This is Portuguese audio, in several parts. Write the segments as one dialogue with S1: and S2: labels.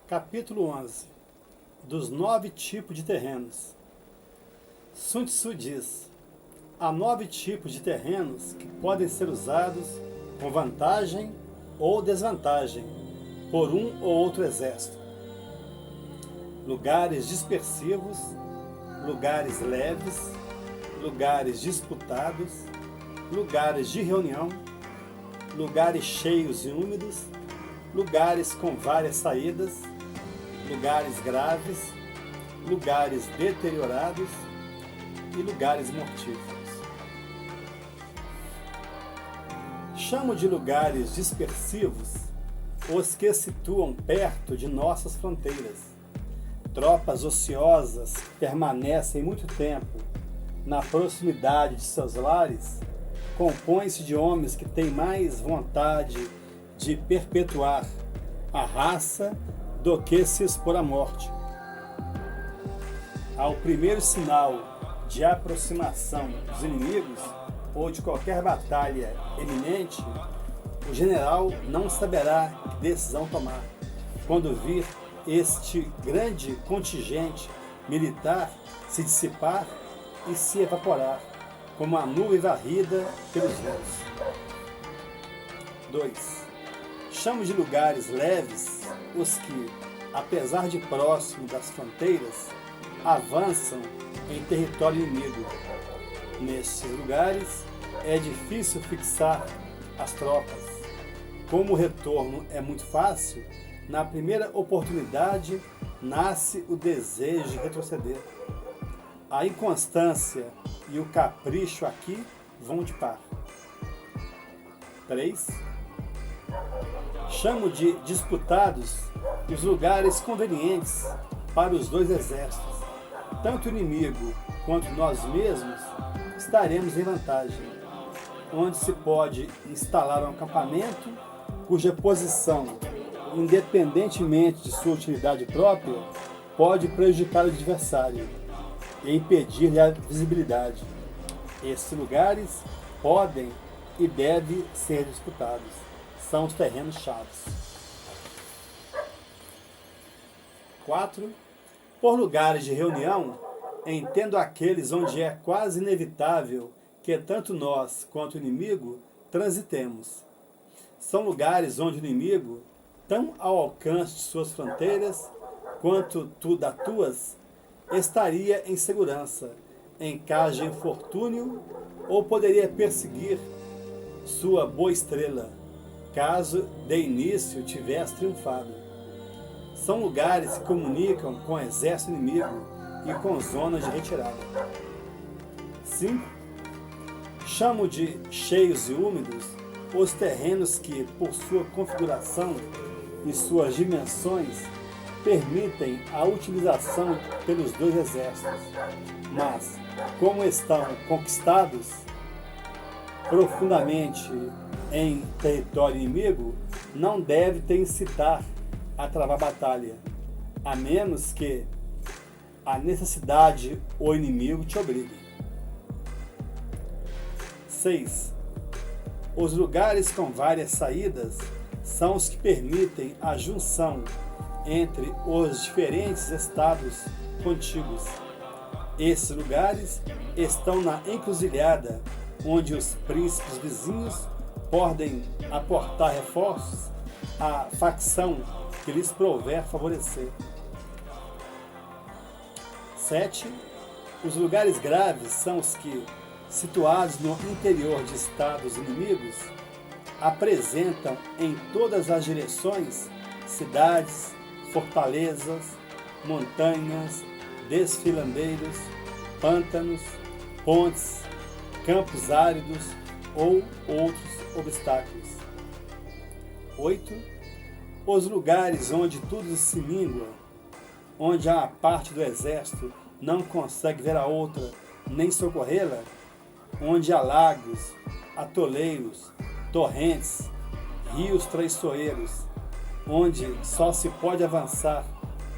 S1: Capítulo 11. Dos 9 tipos de terrenos. Sun Tzu diz: há 9 tipos de terrenos que podem ser usados com vantagem ou desvantagem por um ou outro exército. Lugares dispersivos, lugares leves, lugares disputados, lugares de reunião, lugares cheios e úmidos, lugares com várias saídas, lugares graves, lugares deteriorados e lugares mortíferos. Chamo de lugares dispersivos os que situam perto de nossas fronteiras. Tropas ociosas que permanecem muito tempo na proximidade de seus lares compõem-se de homens que têm mais vontade de perpetuar a raça do que se expor à morte. Ao primeiro sinal de aproximação dos inimigos ou de qualquer batalha eminente, o general não saberá que decisão tomar. Quando vir este grande contingente militar se dissipar e se evaporar, como a nuvem varrida pelos ventos. 2. Chamo de lugares leves os que, apesar de próximos das fronteiras, avançam em território inimigo. Nesses lugares é difícil fixar as tropas. Como o retorno é muito fácil, na primeira oportunidade nasce o desejo de retroceder. A inconstância e o capricho aqui vão de par. 3. Chamo de disputados os lugares convenientes para os dois exércitos. Tanto o inimigo quanto nós mesmos estaremos em vantagem, onde se pode instalar um acampamento cuja posição, independentemente de sua utilidade própria, pode prejudicar o adversário e impedir-lhe a visibilidade. Esses lugares podem e devem ser disputados. São os terrenos chaves. 4. Por lugares de reunião, entendo aqueles onde é quase inevitável que tanto nós quanto o inimigo transitemos. São lugares onde o inimigo, tão ao alcance de suas fronteiras, quanto tu da tuas, estaria em segurança, em caso de infortúnio, ou poderia perseguir sua boa estrela, caso de início tivesse triunfado. São lugares que comunicam com o exército inimigo e com zonas de retirada. 5. Chamo de cheios e úmidos os terrenos que, por sua configuração e suas dimensões, permitem a utilização pelos dois exércitos, mas, como estão conquistados profundamente em território inimigo, não deve te incitar a travar batalha, a menos que a necessidade ou inimigo te obrigue. 6. Os lugares com várias saídas são os que permitem a junção entre os diferentes estados contíguos. Esses lugares estão na encruzilhada, onde os príncipes vizinhos podem aportar reforços à facção que lhes prover favorecer. 7. Os lugares graves são os que, situados no interior de estados inimigos, apresentam em todas as direções cidades, fortalezas, montanhas, desfilandeiros, pântanos, pontes, campos áridos ou outros obstáculos. 8. Os lugares onde tudo se mingua, onde a parte do exército não consegue ver a outra nem socorrê-la, onde há lagos, atoleiros, torrentes, rios traiçoeiros, onde só se pode avançar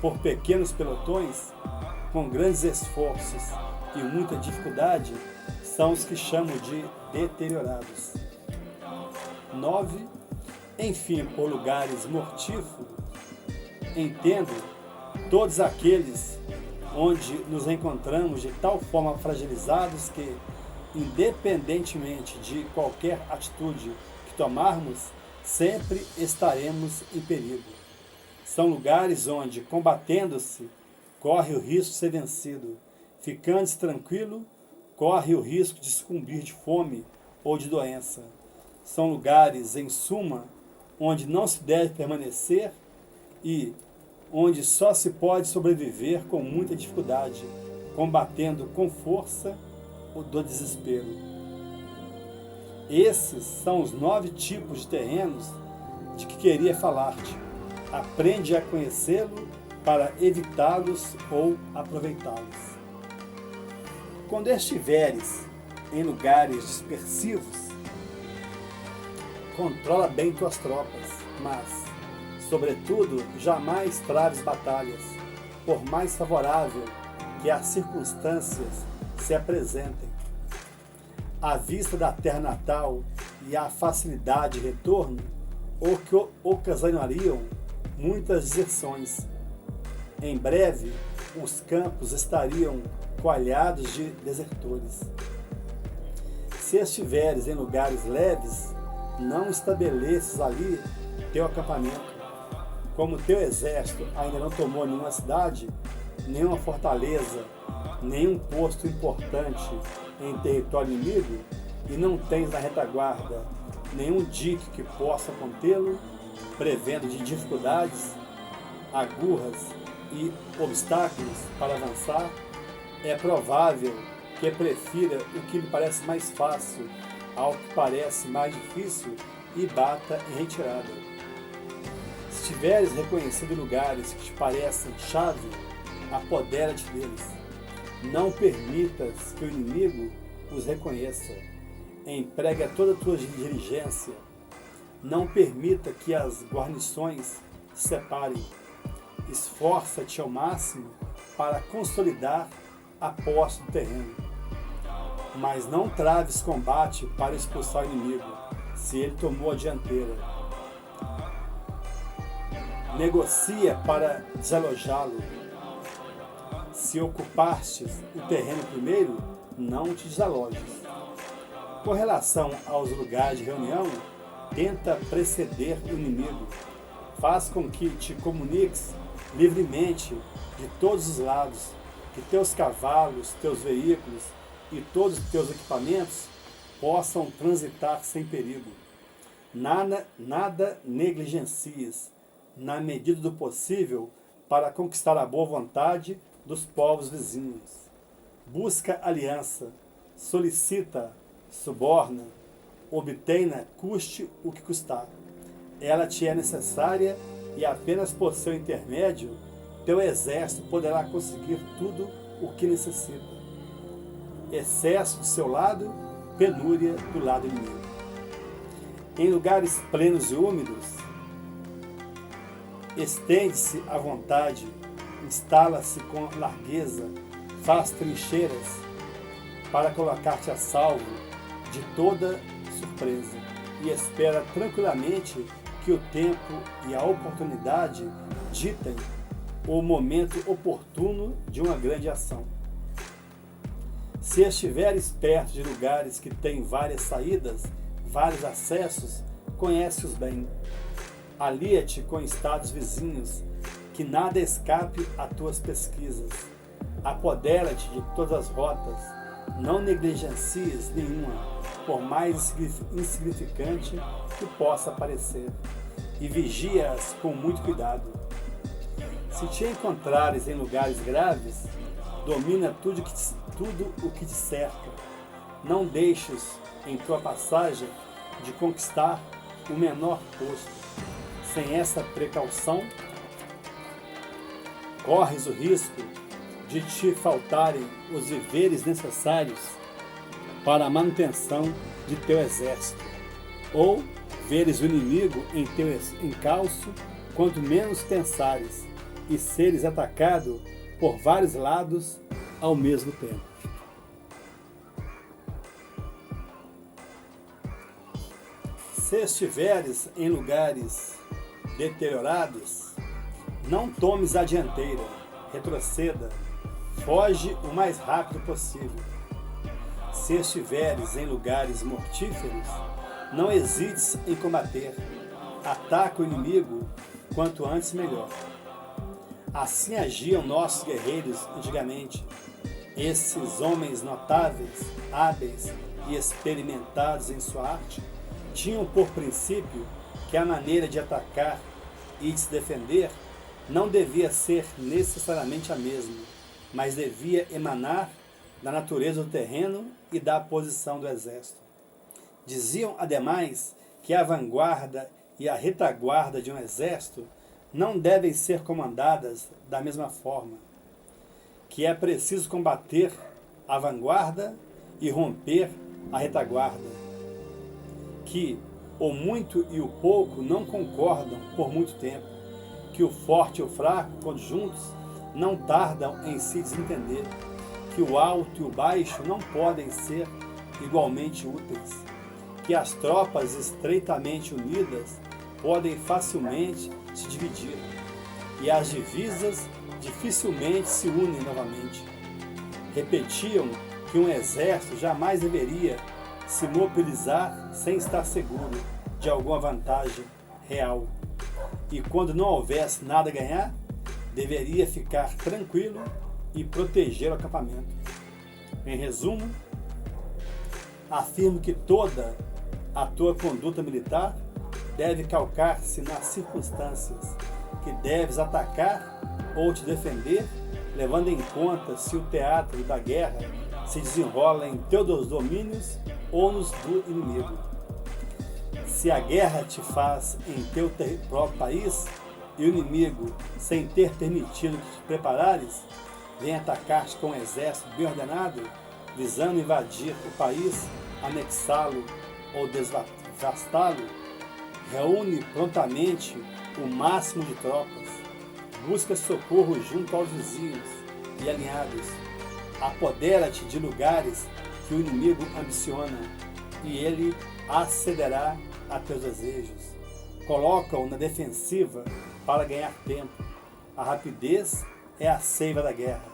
S1: por pequenos pelotões, com grandes esforços e muita dificuldade, são os que chamo de deteriorados. 9. Enfim, por lugares mortíferos, Entendo todos aqueles onde nos encontramos de tal forma fragilizados que, independentemente de qualquer atitude que tomarmos, sempre estaremos em perigo. São lugares onde, combatendo-se, corre o risco de ser vencido. Ficando-se tranquilo, corre o risco de sucumbir de fome ou de doença. São lugares, em suma, onde não se deve permanecer e onde só se pode sobreviver com muita dificuldade, combatendo com força o do desespero. Esses são os 9 tipos de terrenos de que queria falar-te. Aprende a conhecê-lo para evitá-los ou aproveitá-los. Quando estiveres em lugares dispersivos, controla bem tuas tropas, mas, sobretudo, jamais traves batalhas, por mais favorável que as circunstâncias se apresentem. A vista da terra natal e a facilidade de retorno ocasionariam muitas deserções. Em breve, os campos estariam coalhados de desertores. Se estiveres em lugares leves, não estabeleças ali teu acampamento. Como teu exército ainda não tomou nenhuma cidade, nenhuma fortaleza, nenhum posto importante em território inimigo, e não tens na retaguarda nenhum dique que possa contê-lo, prevendo de dificuldades, agurras e obstáculos para avançar, é provável que prefira o que lhe parece mais fácil ao que parece mais difícil e bata em retirada. Se tiveres reconhecido lugares que te parecem chave, apodera-te deles. Não permitas que o inimigo os reconheça. Emprega toda a tua diligência. Não permita que as guarnições se separem. Esforça-te ao máximo para consolidar a posse do terreno. Mas não traves combate para expulsar o inimigo, se ele tomou a dianteira. Negocia para desalojá-lo. Se ocupastes o terreno primeiro, não te desalojes. Com relação aos lugares de reunião, tenta preceder o inimigo. Faz com que te comuniques livremente de todos os lados, que teus cavalos, teus veículos e todos os teus equipamentos possam transitar sem perigo. Nada negligencies, na medida do possível, para conquistar a boa vontade dos povos vizinhos. Busca aliança, solicita, suborna, obtenha, custe o que custar. Ela te é necessária e apenas por seu intermédio, teu exército poderá conseguir tudo o que necessita. Excesso do seu lado, penúria do lado inimigo. Em lugares plenos e úmidos, estende-se à vontade, instala-se com largueza, faz trincheiras para colocar-te a salvo de toda surpresa e espera tranquilamente que o tempo e a oportunidade ditem o momento oportuno de uma grande ação. Se estiveres perto de lugares que têm várias saídas, vários acessos, conhece-os bem. Alia-te com estados vizinhos, que nada escape a tuas pesquisas. Apodera-te de todas as rotas, não negligencies nenhuma, por mais insignificante que possa parecer, e vigia-as com muito cuidado. Se te encontrares em lugares graves, domina tudo o que te cerca. Não deixes em tua passagem de conquistar o menor posto. Sem essa precaução, corres o risco de te faltarem os víveres necessários para a manutenção de teu exército, ou veres o inimigo em teu encalço, quanto menos pensares, e seres atacado por vários lados ao mesmo tempo. Se estiveres em lugares deteriorados, Não tomes a dianteira, retroceda, foge o mais rápido possível. Se estiveres em lugares mortíferos, não hesites em combater. Ataca o inimigo quanto antes melhor. Assim agiam nossos guerreiros antigamente. Esses homens notáveis, hábeis e experimentados em sua arte, tinham por princípio que a maneira de atacar e de se defender não devia ser necessariamente a mesma, mas devia emanar da natureza do terreno e da posição do exército. Diziam, ademais, que a vanguarda e a retaguarda de um exército não devem ser comandadas da mesma forma, que é preciso combater a vanguarda e romper a retaguarda, que o muito e o pouco não concordam por muito tempo, que o forte e o fraco, quando juntos, não tardam em se desentender, que o alto e o baixo não podem ser igualmente úteis, que as tropas estreitamente unidas podem facilmente se dividir, e as divisas dificilmente se unem novamente. Repetiam que um exército jamais deveria se mobilizar sem estar seguro de alguma vantagem real. E quando não houvesse nada a ganhar, deveria ficar tranquilo e proteger o acampamento. Em resumo, afirmo que toda a tua conduta militar deve calcar-se nas circunstâncias, que deves atacar ou te defender, levando em conta se o teatro da guerra se desenrola em teus domínios ou nos do inimigo. Se a guerra te faz em teu próprio país e o inimigo, sem ter permitido que te preparares, vem atacar-te com um exército bem ordenado, visando invadir o país, anexá-lo ou devastá-lo, reúne prontamente o máximo de tropas, busca socorro junto aos vizinhos e alinhados, apodera-te de lugares que o inimigo ambiciona e ele acederá a teus desejos. Coloca-o na defensiva para ganhar tempo. A rapidez é a seiva da guerra.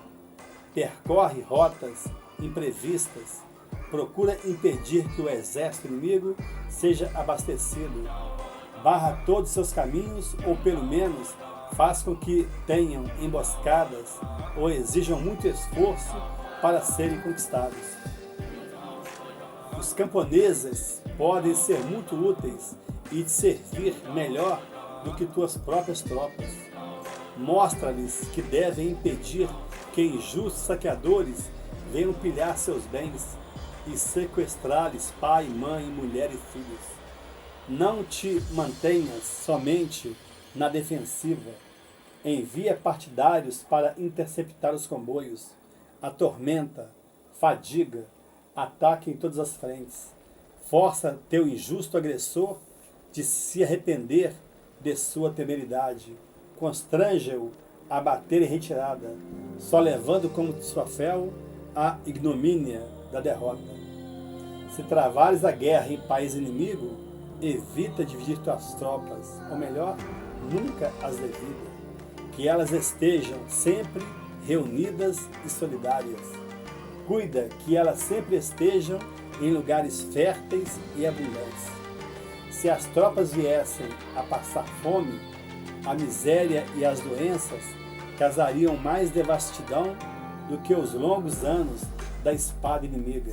S1: Percorre rotas imprevistas. Procura impedir que o exército inimigo seja abastecido. Barra todos seus caminhos, ou pelo menos faz com que tenham emboscadas ou exijam muito esforço para serem conquistados. Os camponeses podem ser muito úteis e te servir melhor do que tuas próprias tropas. Mostra-lhes que devem impedir que injustos saqueadores venham pilhar seus bens e sequestrar-lhes pai, mãe, mulher e filhos. Não te mantenhas somente na defensiva. Envia partidários para interceptar os comboios. Atormenta, fadiga, ataque em todas as frentes. Força teu injusto agressor de se arrepender de sua temeridade. Constranja-o a bater em retirada, só levando como troféu a ignomínia da derrota. Se travares a guerra em país inimigo, evita dividir tuas tropas, ou melhor, nunca as divida, que elas estejam sempre reunidas e solidárias. Cuida que elas sempre estejam em lugares férteis e abundantes. Se as tropas viessem a passar fome, a miséria e as doenças causariam mais devastidão do que os longos anos da espada inimiga.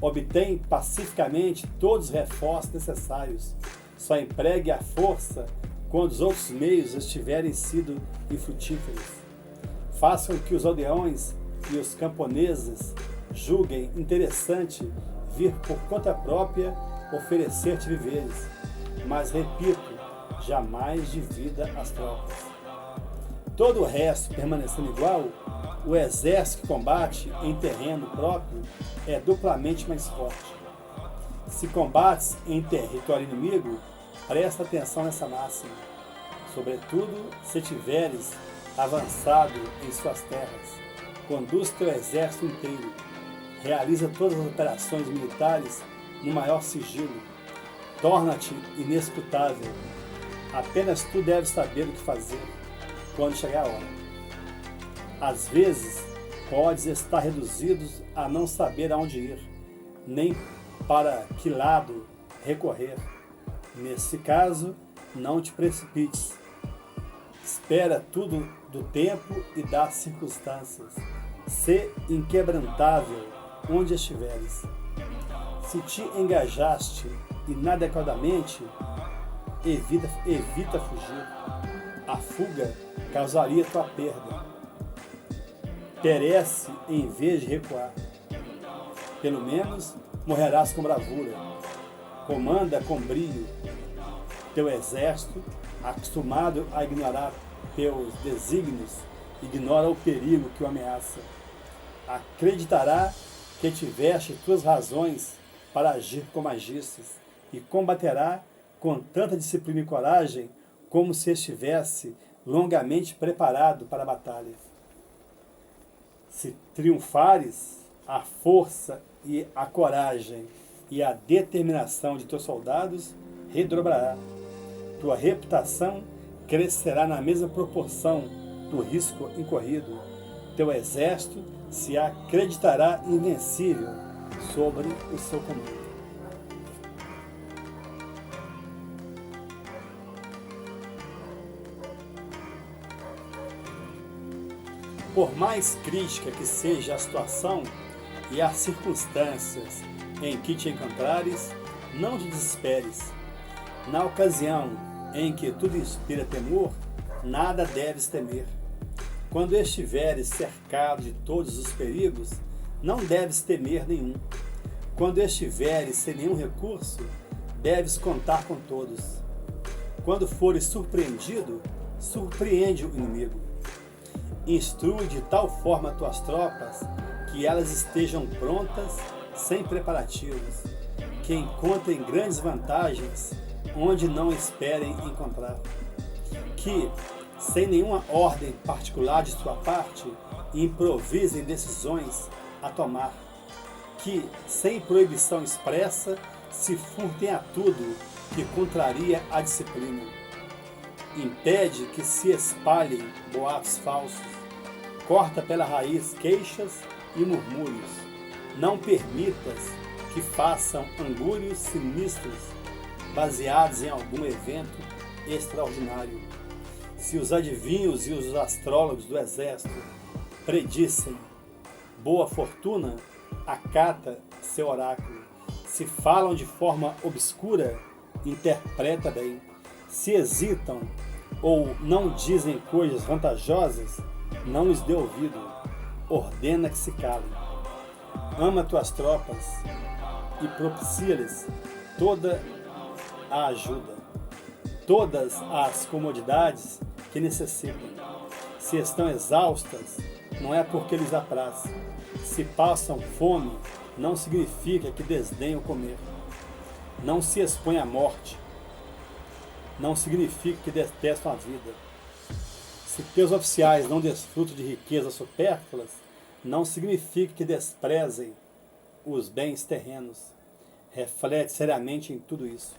S1: Obtém pacificamente todos os reforços necessários. Só empregue a força quando os outros meios estiverem sido infrutíferos. Façam que os aldeões e os camponeses julguem interessante vir por conta própria oferecer-te viveres, mas repito, jamais divida as tropas. Todo o resto permanecendo igual, o exército que combate em terreno próprio é duplamente mais forte. Se combates em território inimigo, presta atenção nessa máxima, sobretudo se tiveres avançado em suas terras. Conduz teu exército inteiro, realiza todas as operações militares no maior sigilo, torna-te inescrutável, Apenas tu deves saber o que fazer quando chegar a hora. Às vezes, podes estar reduzido a não saber aonde ir, nem para que lado recorrer. Nesse caso, não te precipites. Espera tudo do tempo e das circunstâncias. Sê inquebrantável onde estiveres. Se te engajaste inadequadamente, evita fugir. A fuga causaria tua perda. Perece em vez de recuar. Pelo menos morrerás com bravura. Comanda com brio teu exército, acostumado a ignorar teus desígnios, ignora o perigo que o ameaça. Acreditará que tiveste tuas razões para agir como agistes, e combaterá com tanta disciplina e coragem como se estivesse longamente preparado para a batalha. Se triunfares, a força e a coragem e a determinação de teus soldados redobrará. Tua reputação crescerá na mesma proporção do risco incorrido. Teu exército se acreditará invencível sobre o seu comando. Por mais crítica que seja a situação e as circunstâncias em que te encontrares, não te desesperes. Na ocasião em que tudo inspira temor, nada deves temer. Quando estiveres cercado de todos os perigos, não deves temer nenhum. Quando estiveres sem nenhum recurso, deves contar com todos. Quando fores surpreendido, surpreende o inimigo. Instrui de tal forma tuas tropas que elas estejam prontas, sem preparativos, que encontrem grandes vantagens onde não esperem encontrar, que, sem nenhuma ordem particular de sua parte, improvisem decisões a tomar, que, sem proibição expressa, se furtem a tudo que contraria a disciplina. Impede que se espalhem boatos falsos, corta pela raiz queixas e murmúrios. Não permitas que façam angúrios sinistros baseados em algum evento extraordinário. Se os adivinhos e os astrólogos do exército predissem boa fortuna, acata seu oráculo. Se falam de forma obscura, interpreta bem. Se hesitam ou não dizem coisas vantajosas, não lhes dê ouvido. Ordena que se calem. Ama tuas tropas e propicia-lhes toda a ajuda, todas as comodidades que necessitam. Se estão exaustas, não é porque lhes apraz. Se passam fome, não significa que desdenham comer. Não se expõe à morte, não significa que detestam a vida. Se teus oficiais não desfrutam de riquezas supérfluas, não significa que desprezem os bens terrenos. Reflete seriamente em tudo isso.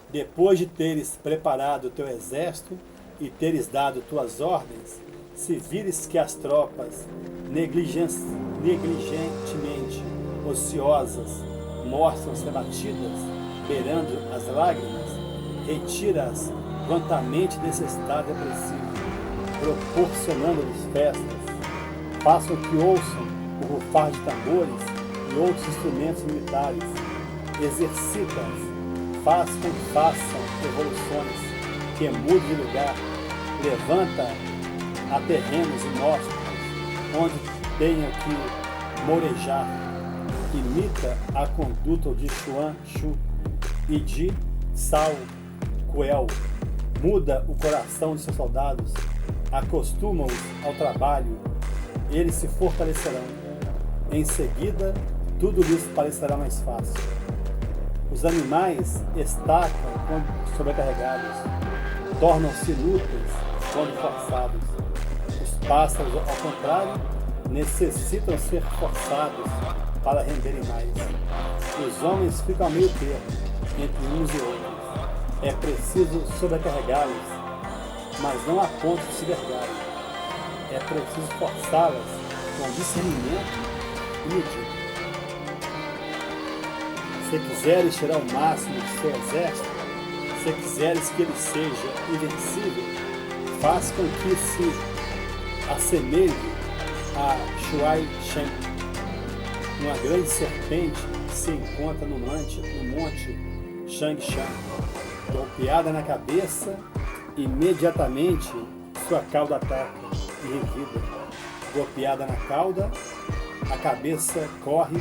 S1: Depois de teres preparado o teu exército e teres dado tuas ordens, se vires que as tropas negligentemente ociosas mostram-se abatidas, beirando as lágrimas, retira-as prontamente desse estado depressivo, proporcionando-lhes festas. Façam que ouçam o rufar de tambores e outros instrumentos militares. Exercita-as, faz com que façam evoluções, que mudem de lugar, levanta a terrenos inóspitos, onde tenham que morejar. Imita a conduta de Xuan Xu e de Cao Kuel. Muda o coração de seus soldados, acostuma-os ao trabalho, eles se fortalecerão. Em seguida, tudo lhes parecerá mais fácil. Os animais estacam quando sobrecarregados, tornam-se inúteis quando forçados. Os pássaros, ao contrário, necessitam ser forçados para renderem mais. Os homens ficam a meio termo entre uns e outros. É preciso sobrecarregá-los, mas não a ponto de se vergarem. É preciso forçá-las com discernimento e medida. Se quiseres tirar o máximo do seu exército, se quiseres que ele seja invencível, faz com que se assemelhe a Shuai Shen, uma grande serpente que se encontra no monte Shangshan. Golpeada na cabeça, imediatamente sua cauda ataca e revida. Golpeada na cauda, a cabeça corre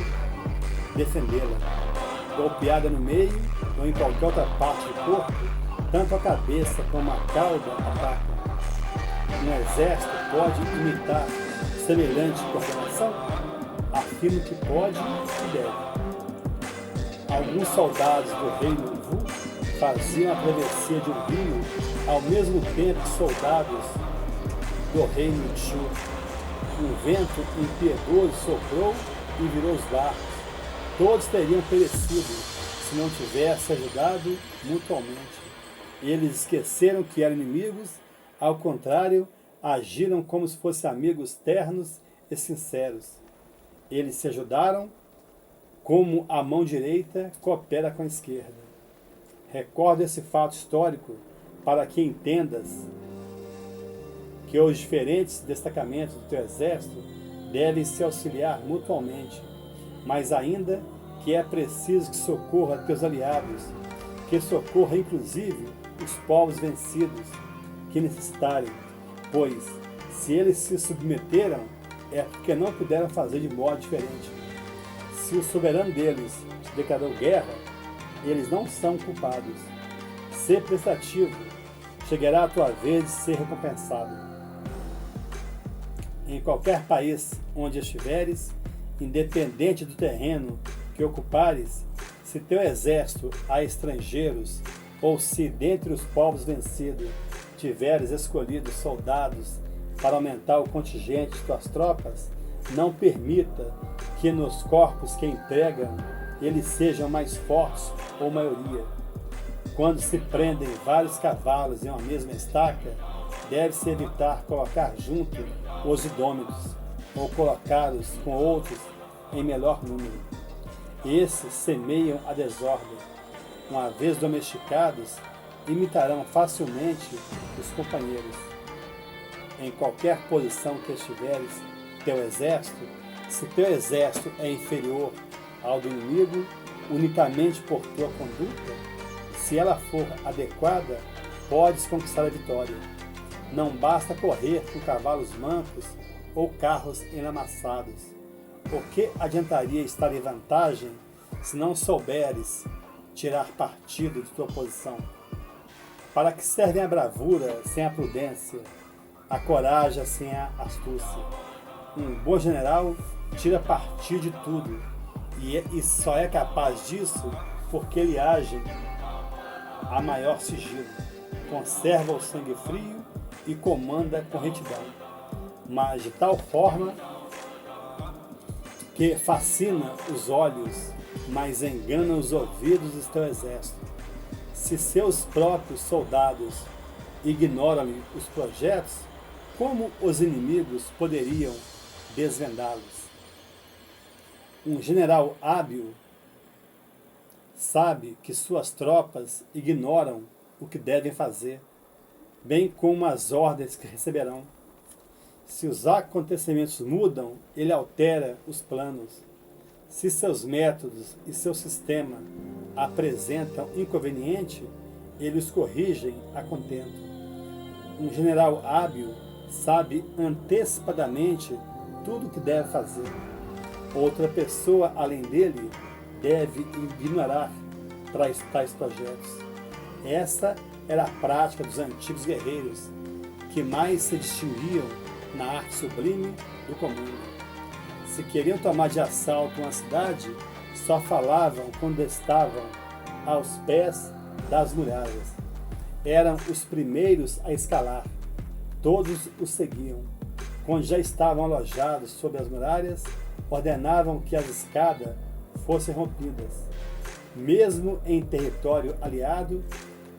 S1: defendê-la. Golpeada no meio ou em qualquer outra parte do corpo, tanto a cabeça como a cauda atacam. Um exército pode imitar semelhante coordenação? Afirmo que pode e deve. Alguns soldados do reino Wu faziam a travessia de um rio ao mesmo tempo que soldados do reino Chu. Um vento impiedoso soprou e virou os barcos. Todos teriam perecido se não tivesse ajudado mutuamente. Eles esqueceram que eram inimigos, ao contrário, agiram como se fossem amigos ternos e sinceros. Eles se ajudaram como a mão direita coopera com a esquerda. Recordo esse fato histórico para que entendas que os diferentes destacamentos do teu exército devem se auxiliar mutuamente, mas ainda que é preciso que socorra teus aliados, que socorra inclusive os povos vencidos que necessitarem, pois se eles se submeteram é porque não puderam fazer de modo diferente. Se o soberano deles declarou guerra, eles não são culpados. Ser prestativo, chegará a tua vez de ser recompensado. Em qualquer país onde estiveres, independente do terreno que ocupares, se teu exército há estrangeiros, ou se dentre os povos vencidos tiveres escolhido soldados para aumentar o contingente de tuas tropas, não permita que nos corpos que empregam eles sejam mais fortes ou maioria. Quando se prendem vários cavalos em uma mesma estaca, deve-se evitar colocar junto os idômitos, ou colocá-los com outros em menor número. Esses semeiam a desordem. Uma vez domesticados, imitarão facilmente os companheiros. Em qualquer posição que estiveres, teu exército, se teu exército é inferior ao do inimigo, unicamente por tua conduta, se ela for adequada, podes conquistar a vitória. Não basta correr com cavalos mancos ou carros enlamassados. O que adiantaria estar em vantagem se não souberes tirar partido de tua posição? Para que servem a bravura sem a prudência, a coragem sem a astúcia? Um bom general tira partido de tudo e só é capaz disso porque ele age a maior sigilo, conserva o sangue frio e comanda com retidão, mas de tal forma que fascina os olhos, mas engana os ouvidos do teu exército. Se seus próprios soldados ignoram-lhe os projetos, como os inimigos poderiam desvendá-los? Um general hábil sabe que suas tropas ignoram o que devem fazer, bem como as ordens que receberão. Se os acontecimentos mudam, ele altera os planos. Se seus métodos e seu sistema apresentam inconveniente, ele os corrige a contento. Um general hábil sabe antecipadamente tudo o que deve fazer. Outra pessoa, além dele, deve ignorar tais projetos. Essa era a prática dos antigos guerreiros, que mais se distinguiam na arte sublime do comando. Se queriam tomar de assalto uma cidade, só falavam quando estavam aos pés das muralhas. Eram os primeiros a escalar. Todos os seguiam. Quando já estavam alojados sobre as muralhas, ordenavam que as escadas fossem rompidas. Mesmo em território aliado,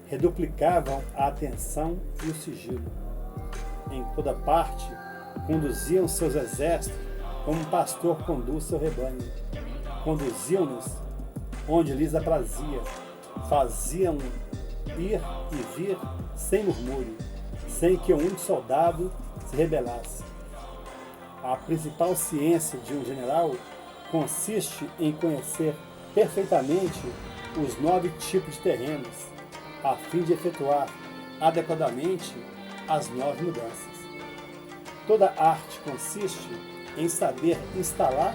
S1: reduplicavam a atenção e o sigilo. Em toda parte, conduziam seus exércitos como um pastor conduz seu rebanho. Conduziam-nos onde lhes aprazia, faziam ir e vir sem murmúrio, sem que um único soldado se rebelasse. A principal ciência de um general consiste em conhecer perfeitamente os 9 tipos de terrenos, a fim de efetuar adequadamente as 9 mudanças. Toda arte consiste em saber instalar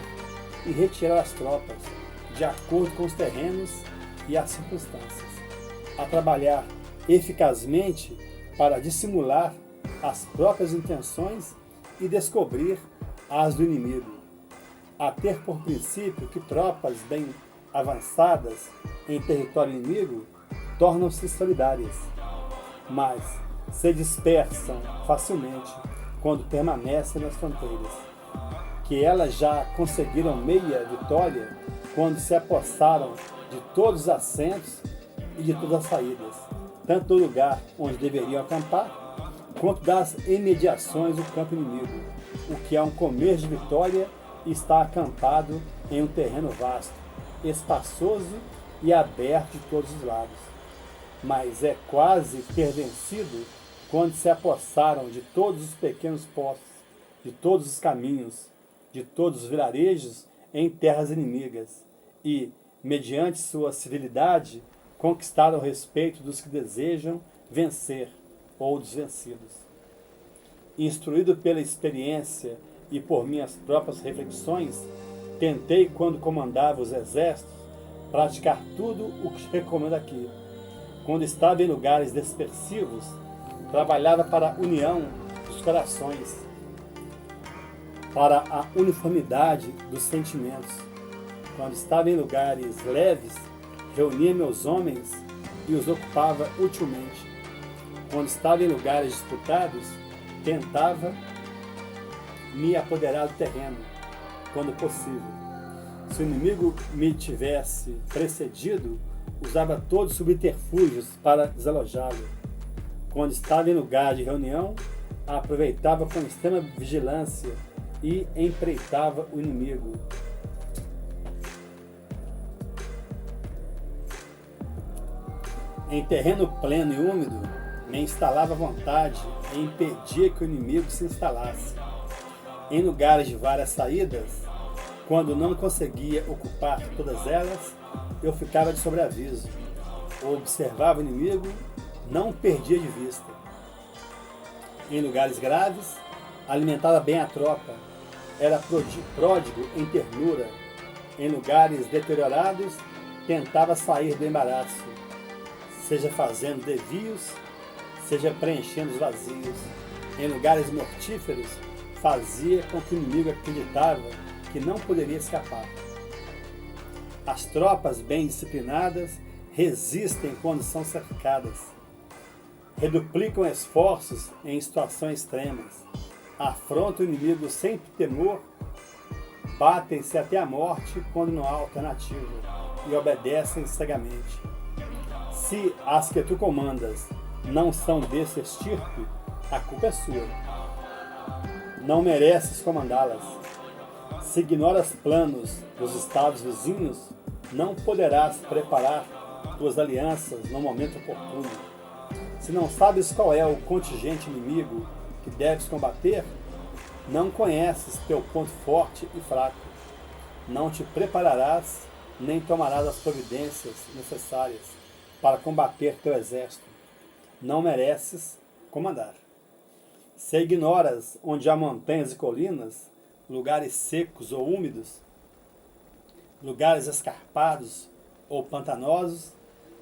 S1: e retirar as tropas, de acordo com os terrenos e as circunstâncias, a trabalhar eficazmente para dissimular as próprias intenções e descobrir as do inimigo, a ter por princípio que tropas bem avançadas em território inimigo tornam-se solidárias, mas se dispersam facilmente quando permanecem nas fronteiras, que elas já conseguiram meia vitória quando se apossaram de todos os assentos e de todas as saídas, tanto do lugar onde deveriam acampar, quanto das imediações do campo inimigo, o que é um comer de vitória e está acampado em um terreno vasto, espaçoso e aberto de todos os lados. Mas é quase ter vencido quando se apossaram de todos os pequenos postos, de todos os caminhos, de todos os vilarejos em terras inimigas e, mediante sua civilidade, conquistaram o respeito dos que desejam vencer ou dos vencidos. Instruído pela experiência e por minhas próprias reflexões, tentei, quando comandava os exércitos, praticar tudo o que recomendo aqui. Quando estava em lugares dispersivos, trabalhava para a união dos corações, para a uniformidade dos sentimentos. Quando estava em lugares leves, reunia meus homens e os ocupava utilmente. Quando estava em lugares disputados, tentava me apoderar do terreno, quando possível. Se o inimigo me tivesse precedido, usava todos os subterfúgios para desalojá-lo. Quando estava em lugar de reunião, aproveitava com extrema vigilância e empreitava o inimigo. Em terreno pleno e úmido, me instalava à vontade e impedia que o inimigo se instalasse. Em lugares de várias saídas, quando não conseguia ocupar todas elas, eu ficava de sobreaviso. Observava o inimigo, não o perdia de vista. Em lugares graves, alimentava bem a tropa, era pródigo em ternura. Em lugares deteriorados, tentava sair do embaraço, seja fazendo desvios, seja preenchendo os vazios. Em lugares mortíferos, fazia com que o inimigo acreditava que não poderia escapar. As tropas bem disciplinadas resistem quando são cercadas. Reduplicam esforços em situações extremas. Afrontam o inimigo sem temor. Batem-se até a morte quando não há alternativa e obedecem cegamente. Se as que tu comandas não são desse estirpe, a culpa é sua. Não mereces comandá-las. Se ignoras planos dos estados vizinhos, não poderás preparar tuas alianças no momento oportuno. Se não sabes qual é o contingente inimigo que deves combater, não conheces teu ponto forte e fraco. Não te prepararás nem tomarás as providências necessárias para combater teu exército. Não mereces comandar. Se ignoras onde há montanhas e colinas, lugares secos ou úmidos, lugares escarpados ou pantanosos,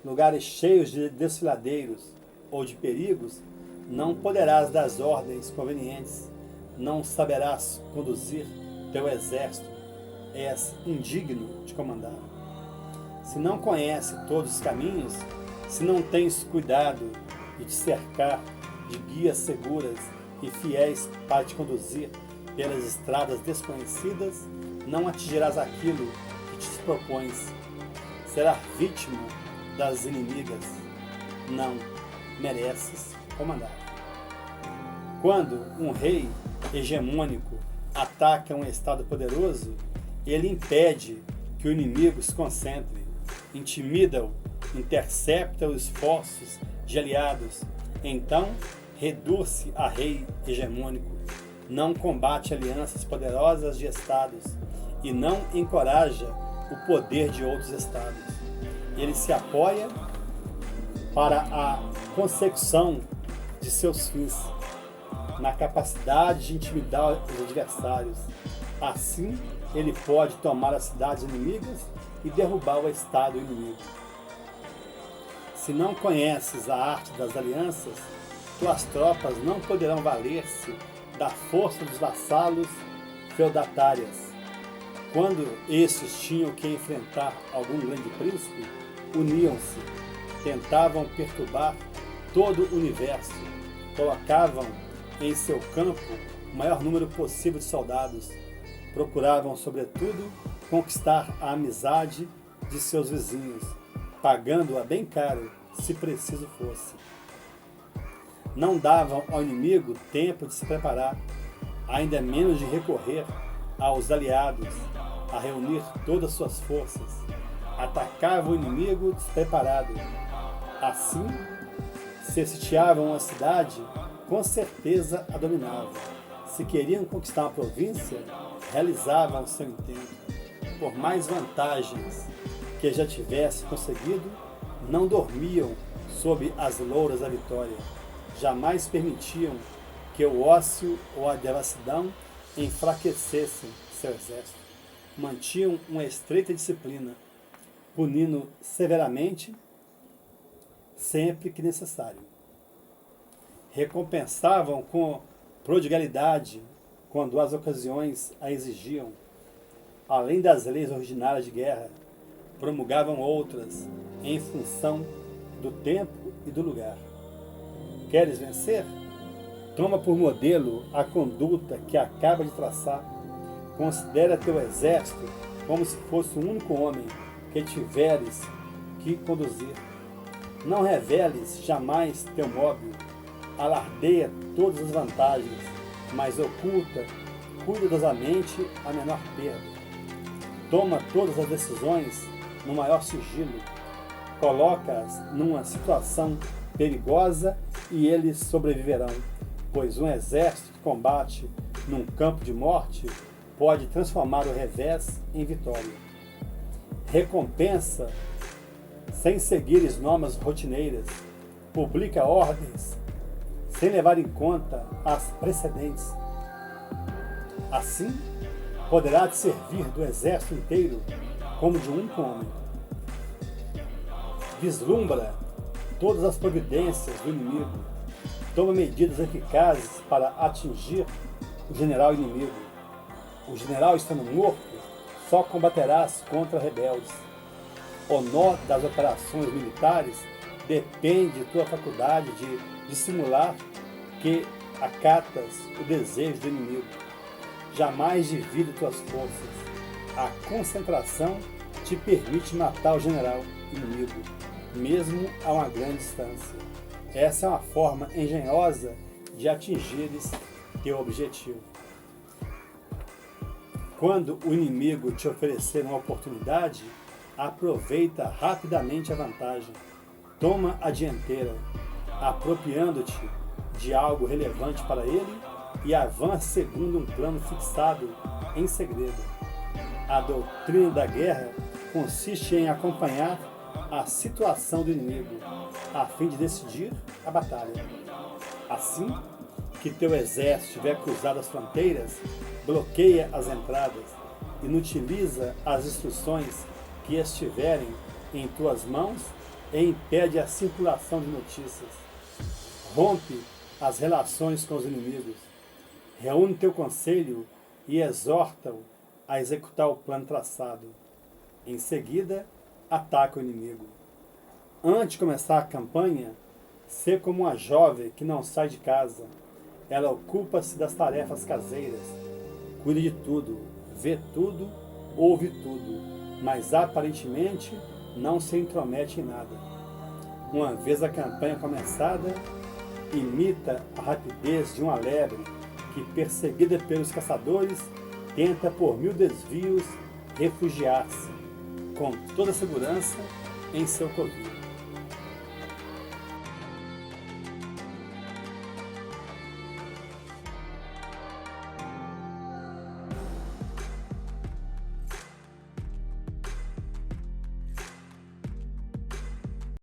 S1: lugares cheios de desfiladeiros ou de perigos, não poderás dar as ordens convenientes, não saberás conduzir teu exército, és indigno de comandar. Se não conhece todos os caminhos, se não tens cuidado de te cercar de guias seguras e fiéis para te conduzir pelas estradas desconhecidas, não atingirás aquilo que te propões. Serás vítima das inimigas. não mereces comandar. Quando um rei hegemônico ataca um estado poderoso, ele impede que o inimigo se concentre, intimida-o, intercepta os esforços de aliados, então reduz-se a rei hegemônico, não combate alianças poderosas de estados e não encoraja o poder de outros estados. Ele se apoia para a consecução de seus fins, na capacidade de intimidar os adversários. Assim, ele pode tomar as cidades inimigas e derrubar o estado inimigo. Se não conheces a arte das alianças, tuas tropas não poderão valer-se da força dos vassalos feudatárias. Quando estes tinham que enfrentar algum grande príncipe, uniam-se, tentavam perturbar todo o universo, colocavam em seu campo o maior número possível de soldados, procuravam, sobretudo, conquistar a amizade de seus vizinhos, pagando-a bem caro, se preciso fosse. Não davam ao inimigo tempo de se preparar, ainda menos de recorrer aos aliados, a reunir todas suas forças. Atacavam o inimigo despreparado. Assim, se sitiavam a cidade, com certeza a dominavam. Se queriam conquistar uma província, realizavam seu intento. Por mais vantagens que já tivesse conseguido, não dormiam sob as louras da vitória. Jamais permitiam que o ócio ou a devassidão enfraquecessem seu exército. Mantinham uma estreita disciplina, punindo severamente sempre que necessário. Recompensavam com prodigalidade quando as ocasiões a exigiam. Além das leis ordinárias de guerra, promulgavam outras em função do tempo e do lugar. Queres vencer? Toma por modelo a conduta que acaba de traçar. Considera teu exército como se fosse o único homem que tiveres que conduzir. Não reveles jamais teu móvel, alardeia todas as vantagens, mas oculta cuidadosamente a menor perda. Toma todas as decisões no maior sigilo, coloca-as numa situação perigosa e eles sobreviverão, pois um exército que combate num campo de morte pode transformar o revés em vitória. Recompensa sem seguir normas rotineiras, publica ordens sem levar em conta as precedentes. Assim, poderá te servir do exército inteiro como de um único homem. Vislumbra todas as providências do inimigo, toma medidas eficazes para atingir o general inimigo. O general estando morto, só combaterás contra rebeldes. O nó das operações militares depende de tua faculdade de dissimular que acatas o desejo do inimigo. Jamais divide tuas forças. A concentração te permite matar o general inimigo, mesmo a uma grande distância. Essa é uma forma engenhosa de atingires teu objetivo. Quando o inimigo te oferecer uma oportunidade, aproveita rapidamente a vantagem. Toma a dianteira, apropriando-te de algo relevante para ele e avança segundo um plano fixado em segredo. A doutrina da guerra consiste em acompanhar a situação do inimigo, a fim de decidir a batalha. Assim que teu exército tiver cruzado as fronteiras, bloqueia as entradas, inutiliza as instruções que estiverem em tuas mãos e impede a circulação de notícias. Rompe as relações com os inimigos, reúne teu conselho e exorta-o a executar o plano traçado. Em seguida, ataca o inimigo. Antes de começar a campanha, sê como uma jovem que não sai de casa. Ela ocupa-se das tarefas caseiras, cuida de tudo, vê tudo, ouve tudo, mas aparentemente não se intromete em nada. uma vez a campanha começada, imita a rapidez de uma lebre que, perseguida pelos caçadores, tenta por 1000 desvios refugiar-se, com toda segurança, em seu covil.